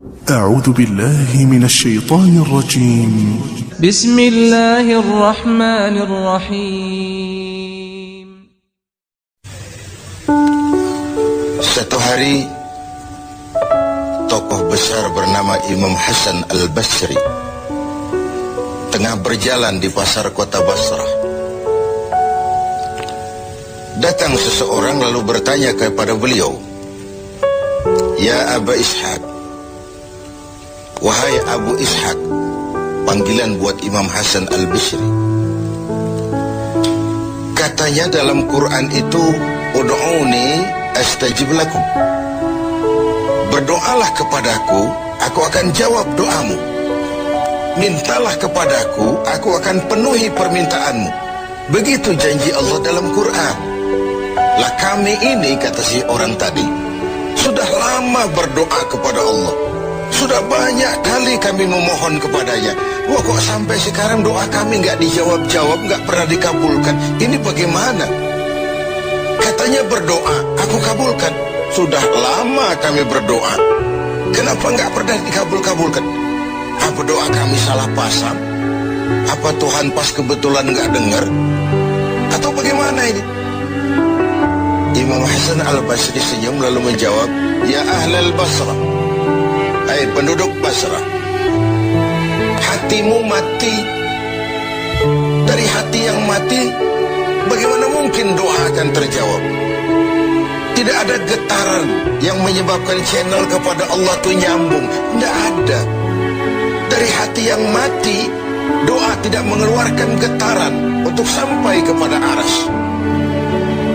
أعوذ بالله من الشيطان الرجيم. بسم الله الرحمن الرحيم. Satu hari, tokoh besar bernama Imam Hasan Al-Basri tengah berjalan di pasar kota Basrah. Datang seseorang lalu bertanya kepada beliau, "Ya Aba Ishaq," wahai Abu Ishaq, panggilan buat Imam Hasan Al-Basri. Katanya dalam Quran itu, "Ud'uni astajib lakum." Berdoalah kepadaku, aku akan jawab doamu. Mintalah kepadaku, aku akan penuhi permintaanmu. Begitu janji Allah dalam Quran. Lah kami ini, kata si orang tadi, sudah lama berdoa kepada Allah. Sudah banyak kali kami memohon kepadanya. Wah, kok sampai sekarang doa kami nggak dijawab-jawab, nggak pernah dikabulkan. Ini bagaimana? Katanya berdoa, aku kabulkan. Sudah lama kami berdoa, kenapa nggak pernah dikabul-kabulkan? Apa doa kami salah pasang? Apa Tuhan pas kebetulan nggak dengar? Atau bagaimana ini? Imam Hasan Al-Basri senyum lalu menjawab, "Ya ahlal Basrah, hai penduduk Basrah, hatimu mati. Dari hati yang mati, bagaimana mungkin doa akan terjawab? Tidak ada getaran yang menyebabkan channel kepada Allah itu nyambung. Tidak ada. Dari hati yang mati, doa tidak mengeluarkan getaran untuk sampai kepada aras.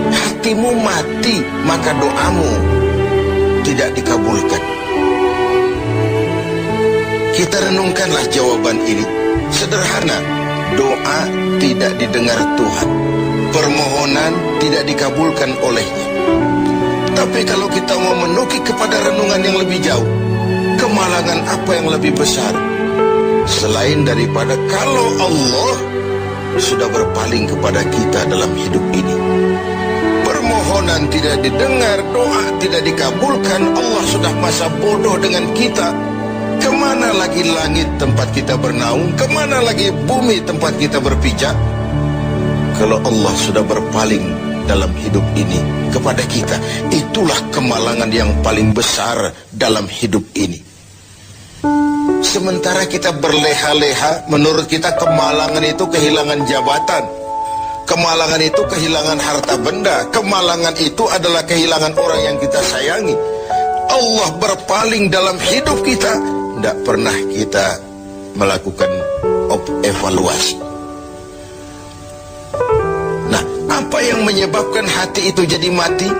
Hatimu mati, maka doamu tidak dikabulkan." Kita renungkanlah jawaban ini. Sederhana, doa tidak didengar Tuhan, permohonan tidak dikabulkan olehnya. Tapi kalau kita mau menukik kepada renungan yang lebih jauh, kemalangan apa yang lebih besar selain daripada kalau Allah sudah berpaling kepada kita dalam hidup ini? Permohonan tidak didengar, doa tidak dikabulkan, Allah sudah masa bodoh dengan kita. Kemana lagi langit tempat kita bernaung? Kemana lagi bumi tempat kita berpijak? Kalau Allah sudah berpaling dalam hidup ini kepada kita, itulah kemalangan yang paling besar dalam hidup ini. Sementara kita berleha-leha, menurut kita kemalangan itu kehilangan jabatan, kemalangan itu kehilangan harta benda, kemalangan itu adalah kehilangan orang yang kita sayangi. Allah berpaling dalam hidup kita, tidak pernah kita melakukan evaluasi. Nah, apa yang menyebabkan hati itu jadi mati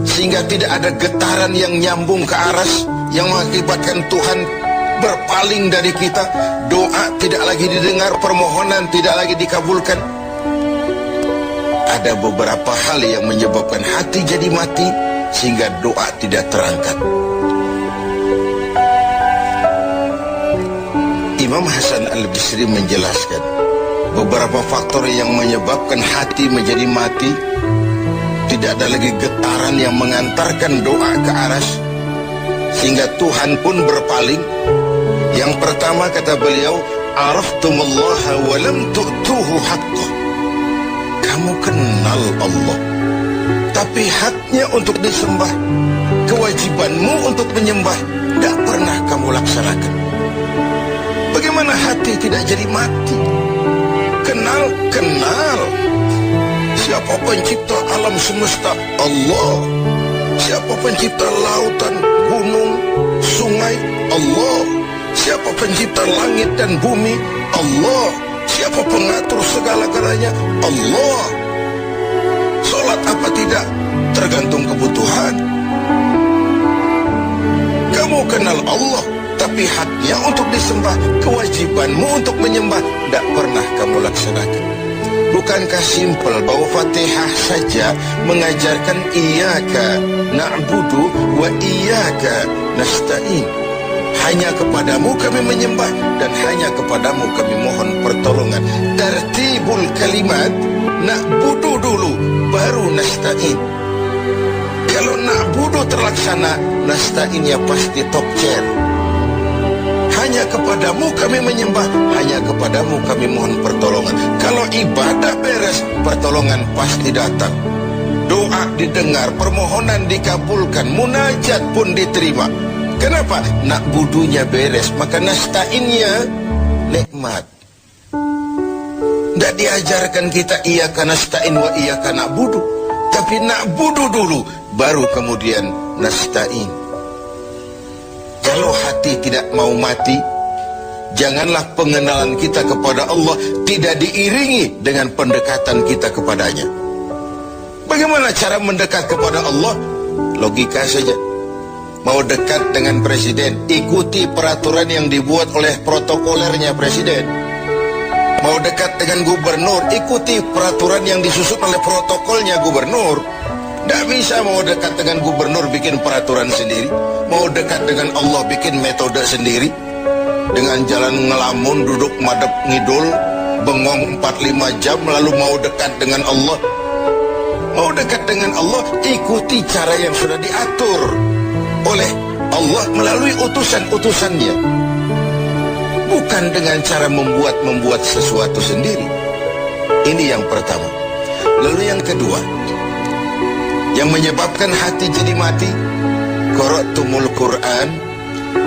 sehingga tidak ada getaran yang nyambung ke aras, yang mengakibatkan Tuhan berpaling dari kita, doa tidak lagi didengar, permohonan tidak lagi dikabulkan? Ada beberapa hal yang menyebabkan hati jadi mati sehingga doa tidak terangkat. Imam Hasan Al-Basri menjelaskan beberapa faktor yang menyebabkan hati menjadi mati. Tidak ada lagi getaran yang mengantarkan doa ke aras sehingga Tuhan pun berpaling. Yang pertama, kata beliau, "Araftumullaha wa lam tu'tuhu haqqah." Kamu kenal Allah, tapi haknya untuk disembah, kewajibanmu untuk menyembah, tidak pernah kamu laksanakan. Bagaimana hati tidak jadi mati? Kenal. Siapa pencipta alam semesta? Allah. Siapa pencipta lautan, gunung, sungai? Allah. Siapa pencipta langit dan bumi? Allah. Siapa pengatur segala-galanya? Allah. Salat apa tidak? Tergantung kebutuhan. Kamu kenal Allah, tapi haknya untuk disembah, kewajibanmu untuk menyembah, tidak pernah kamu laksanakan. Bukankah simpel bahwa Fatihah saja mengajarkan iyyaka na'budu wa iyyaka nasta'in? Hanya kepadamu kami menyembah dan hanya kepadamu kami mohon pertolongan. Tertibul kalimat, na'budu dulu baru nasta'in. Kalau na'budu terlaksana, nasta'innya pasti top chair. hanya kepadamu kami menyembah, hanya kepadamu kami mohon pertolongan. Kalau ibadah beres, pertolongan pasti datang. Doa didengar, permohonan dikabulkan, munajat pun diterima. Kenapa? Nak budunya beres, maka nasta'innya nikmat. Tidak diajarkan kita iyyaka nasta'in wa iyyaka na'budu, tapi na'budu dulu, baru kemudian nasta'in. Kalau hati tidak mau mati, janganlah pengenalan kita kepada Allah tidak diiringi dengan pendekatan kita kepadanya. Bagaimana cara mendekat kepada Allah? Logika saja. Mau dekat dengan presiden, ikuti peraturan yang dibuat oleh protokolernya presiden. Mau dekat dengan gubernur, ikuti peraturan yang disusun oleh protokolnya gubernur. Tidak bisa mau dekat dengan gubernur bikin peraturan sendiri. Mau dekat dengan Allah bikin metode sendiri. Dengan jalan ngelamun, duduk madep ngidul, bengong 4-5 jam lalu mau dekat dengan Allah. Mau dekat dengan Allah, ikuti cara yang sudah diatur oleh Allah melalui utusan-utusannya, bukan dengan cara membuat sesuatu sendiri. Ini yang pertama. Lalu yang kedua, yang menyebabkan hati jadi mati, qara'tumul Qur'an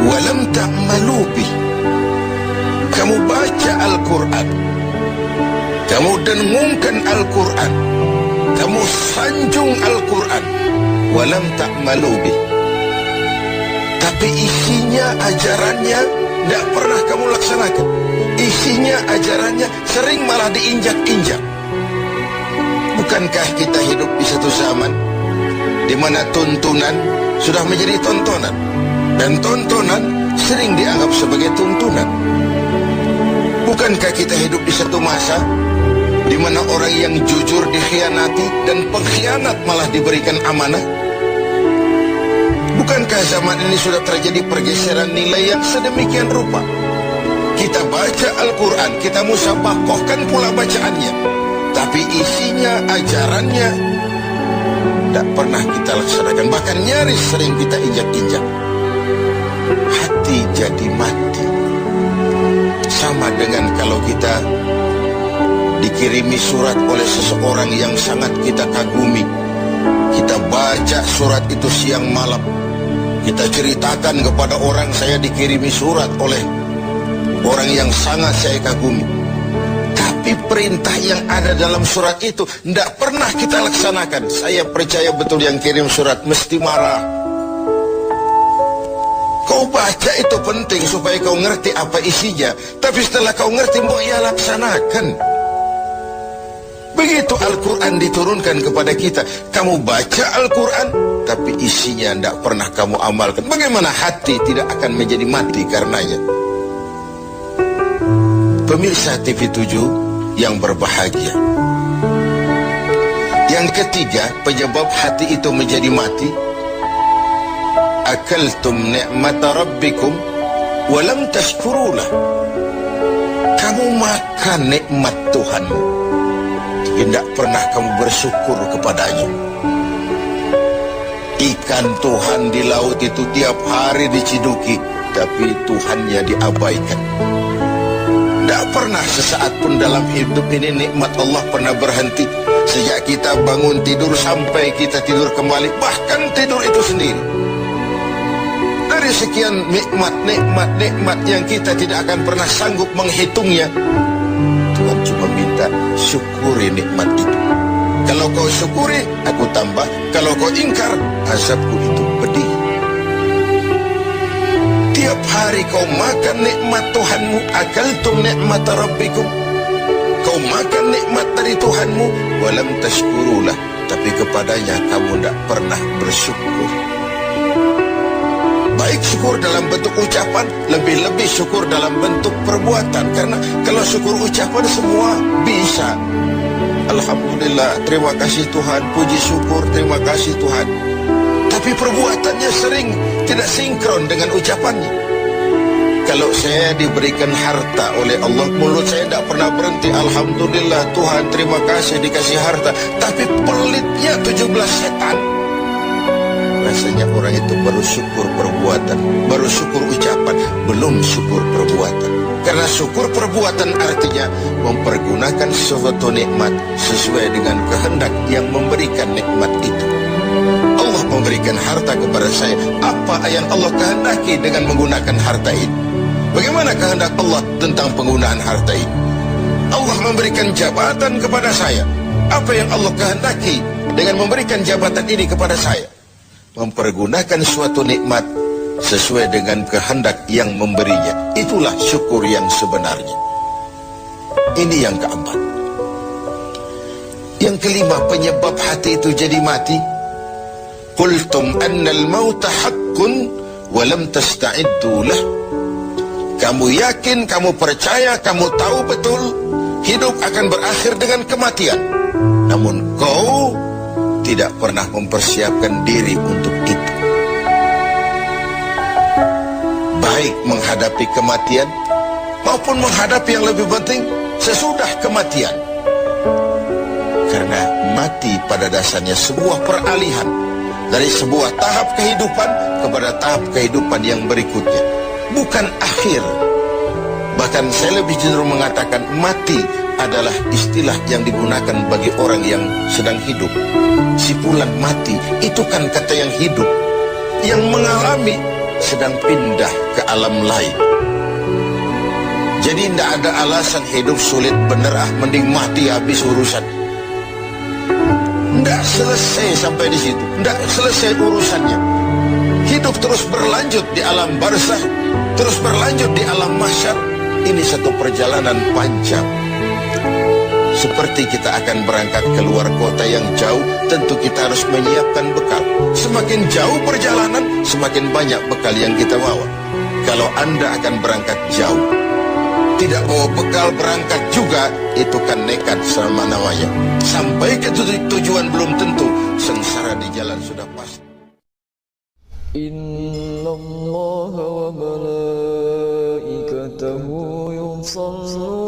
walam ta'malu bih. Kamu baca Al-Quran, kamu dengungkan Al-Quran, kamu sanjung Al-Quran, walam ta'malu bih, tapi isinya, ajarannya tidak pernah kamu laksanakan. Isinya, ajarannya sering malah diinjak-injak. Bukankah kita hidup di satu zaman di mana tuntunan sudah menjadi tontonan, dan tontonan sering dianggap sebagai tuntunan? Bukankah kita hidup di satu masa di mana orang yang jujur dikhianati dan pengkhianat malah diberikan amanah? Bukankah zaman ini sudah terjadi pergeseran nilai yang sedemikian rupa? Kita baca Al-Quran, kita musabakohkan pula bacaannya, tapi isinya, ajarannya tidak pernah kita laksanakan. Bahkan nyaris sering kita injak-injak. Hati jadi mati. Sama dengan kalau kita dikirimi surat oleh seseorang yang sangat kita kagumi. Kita baca surat itu siang malam. Kita ceritakan kepada orang, saya dikirimi surat oleh orang yang sangat saya kagumi. Tapi perintah yang ada dalam surat itu tidak pernah kita laksanakan. Saya percaya betul yang kirim surat mesti marah. Kau baca itu penting supaya kau ngerti apa isinya, tapi setelah kau ngerti mau ia laksanakan. Begitu Al-Quran diturunkan kepada kita, kamu baca Al-Quran tapi isinya tidak pernah kamu amalkan. Bagaimana hati tidak akan menjadi mati karenanya? Pemirsa TV7 yang berbahagia, yang ketiga penyebab hati itu menjadi mati, akaltum ni'mata rabbikum walam tashkurulah. Kamu makan nikmat Tuhanmu, tidak pernah kamu bersyukur kepadanya. Ikan Tuhan di laut itu tiap hari diciduki, tapi Tuhannya diabaikan. Tidak pernah sesaat pun dalam hidup ini nikmat Allah pernah berhenti. Sejak kita bangun tidur sampai kita tidur kembali, bahkan tidur itu sendiri. Dari sekian nikmat yang kita tidak akan pernah sanggup menghitungnya, Tuhan cuma minta syukuri nikmat itu. Kalau kau syukuri, aku tambah. Kalau kau ingkar, azabku itu pedih. Tiap hari kau makan nikmat Tuhanmu, akaltum ni'mata rabbikum. Kau makan nikmat dari Tuhanmu, walam tashkurulah, tapi kepadanya kamu tidak pernah bersyukur. Baik syukur dalam bentuk ucapan, lebih-lebih syukur dalam bentuk perbuatan. Karena kalau syukur ucapan semua bisa. Alhamdulillah, terima kasih Tuhan, puji syukur, terima kasih Tuhan. Tapi perbuatannya sering tidak sinkron dengan ucapannya. Kalau saya diberikan harta oleh Allah, mulut saya tidak pernah berhenti. Alhamdulillah Tuhan, terima kasih dikasih harta. Tapi pelitnya 17 setan. Rasanya orang itu baru syukur perbuatan, baru syukur ucapan, belum belum syukur perbuatan. Karena syukur perbuatan artinya mempergunakan suatu nikmat sesuai dengan kehendak yang memberikan nikmat itu. Allah memberikan harta kepada saya. Apa yang Allah kehendaki dengan menggunakan harta itu? Bagaimana kehendak Allah tentang penggunaan harta itu? Allah memberikan jabatan kepada saya. Apa yang Allah kehendaki dengan memberikan jabatan ini kepada saya? Mempergunakan suatu nikmat sesuai dengan kehendak yang memberinya. Itulah syukur yang sebenarnya. Ini yang keempat. Yang kelima, penyebab hati itu jadi mati. Qultum annal mauta haqqun wa lam tasta'iddu lah. Kamu yakin, kamu percaya, kamu tahu betul hidup akan berakhir dengan kematian. Namun kau tidak pernah mempersiapkan diri untuk itu. Baik menghadapi kematian maupun menghadapi yang lebih penting sesudah kematian. Karena mati pada dasarnya sebuah peralihan dari sebuah tahap kehidupan kepada tahap kehidupan yang berikutnya, bukan akhir. Bahkan saya lebih cenderung mengatakan mati adalah istilah yang digunakan bagi orang yang sedang hidup. Sipulan mati itu kan kata yang hidup, yang mengalami sedang pindah ke alam lain. Jadi tidak ada alasan hidup sulit bener, mending mati habis urusan. Tidak selesai sampai di situ, tidak selesai urusannya. Hidup terus berlanjut di alam barzakh, terus berlanjut di alam mahsyar. Ini satu perjalanan panjang. Seperti kita akan berangkat keluar kota yang jauh, tentu kita harus menyiapkan bekal. Semakin jauh perjalanan, semakin banyak bekal yang kita bawa. Kalau Anda akan berangkat jauh, tidak bawa bekal berangkat juga, itu kan nekat sama namanya. Sampai ke tujuan belum tentu, sengsara di jalan sudah pasti. Inna Allah wa malaikatahu yusalluna